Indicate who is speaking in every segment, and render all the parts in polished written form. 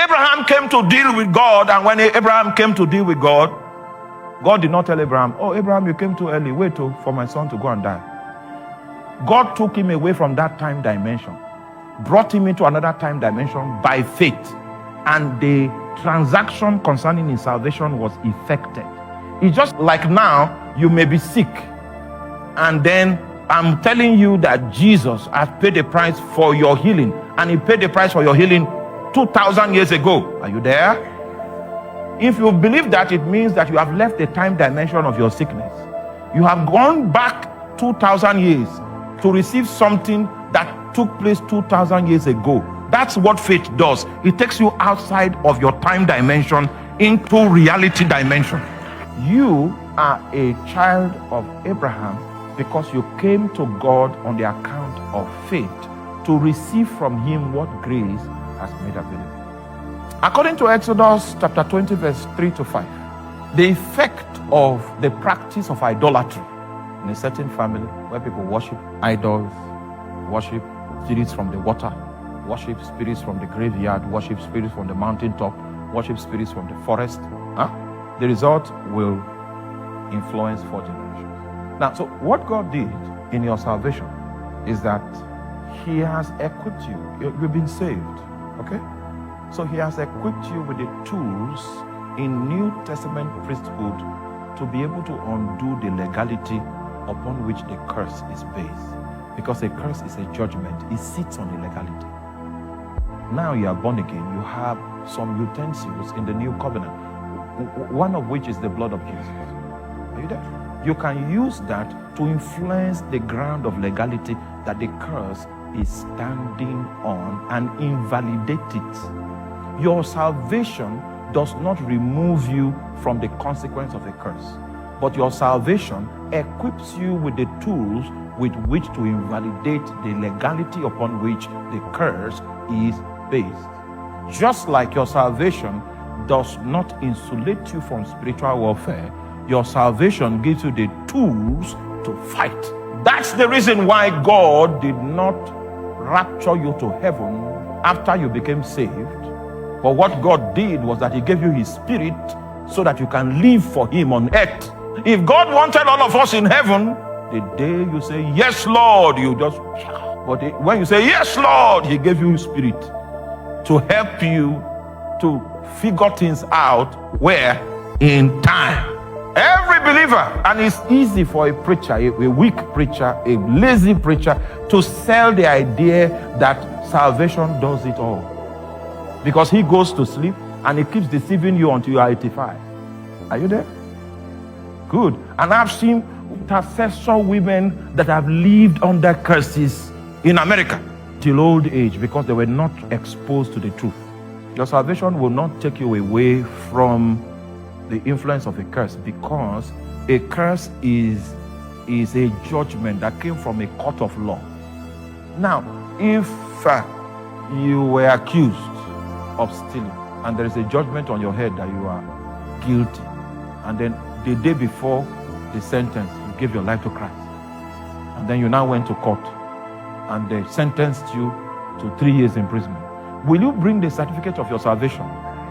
Speaker 1: Abraham came to deal with God, and when Abraham came to deal with God, God did not tell Abraham, oh, Abraham, you came too early. Wait for my son to go and die. God took him away from that time dimension, brought him into another time dimension by faith, and the transaction concerning his salvation was effected. It's just like now, you may be sick, and then I'm telling you that Jesus has paid the price for your healing, and he paid the price for your healing 2,000 years ago. Are you there? If you believe that, it means that you have left the time dimension of your sickness. You have gone back 2,000 years to receive something that took place 2,000 years ago. That's what faith does. It takes you outside of your time dimension into reality dimension. You are a child of Abraham because you came to God on the account of faith to receive from him what grace has made available. According to Exodus chapter 20 verse 3 to 5, the effect of the practice of idolatry in a certain family where people worship idols, worship spirits from the water, worship spirits from the graveyard, worship spirits from the mountaintop, worship spirits from the forest, the result will influence 4 generations. Now, so what God did in your salvation is that he has equipped you. You've been saved, okay? So he has equipped you with the tools in New Testament priesthood to be able to undo the legality upon which the curse is based. Because a curse is a judgment. It sits on the legality. Now you are born again. You have some utensils in the new covenant, one of which is the blood of Jesus. Are you there? You can use that to influence the ground of legality that the curse is standing on and invalidate it. Your salvation does not remove you from the consequence of a curse, but your salvation equips you with the tools with which to invalidate the legality upon which the curse is based. Just like your salvation does not insulate you from spiritual warfare, your salvation gives you the tools to fight. That's the reason why God did not rapture you to heaven after you became saved. But what God did was that he gave you his spirit so that you can live for him on earth. If God wanted all of us in heaven, the day you say, yes, Lord, you just, but when you say, yes, Lord, he gave you his spirit to help you to figure things out where? In time. Every believer, and it's easy for a preacher, a weak preacher, a lazy preacher to sell the idea that salvation does it all. Because he goes to sleep and he keeps deceiving you until you are 85. Are you there? Good. And I've seen intercessor women that have lived under curses in America till old age because they were not exposed to the truth. Your salvation will not take you away from the influence of a curse, because a curse is a judgment that came from a court of law. Now, if you were accused of stealing and there is a judgment on your head that you are guilty, and then the day before the sentence you gave your life to Christ, and then you now went to court and they sentenced you to 3 years imprisonment, will you bring the certificate of your salvation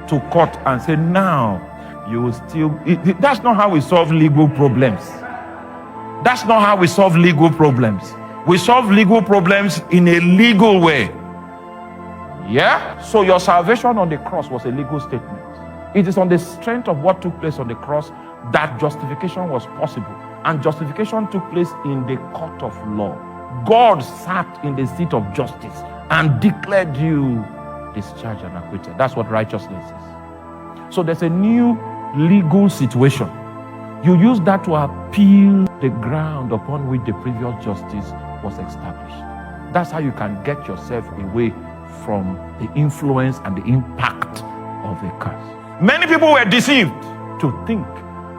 Speaker 1: to court and say, now you will still... That's not how we solve legal problems. That's not how we solve legal problems. We solve legal problems in a legal way. Yeah? So your salvation on the cross was a legal statement. It is on the strength of what took place on the cross that justification was possible. And justification took place in the court of law. God sat in the seat of justice and declared you discharged and acquitted. That's what righteousness is. So there's a new legal situation. You use that to appeal the ground upon which the previous justice was established. That's how you can get yourself away from the influence and the impact of a curse. Many people were deceived to think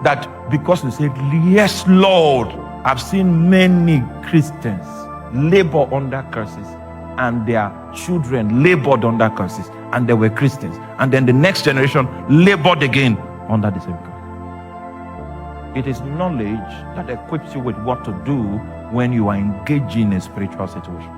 Speaker 1: that because they said, yes, Lord, I've seen many Christians labor under curses and their children labored under curses and they were Christians. And then the next generation labored again under the same curse. It is knowledge that equips you with what to do when you are engaging in a spiritual situation.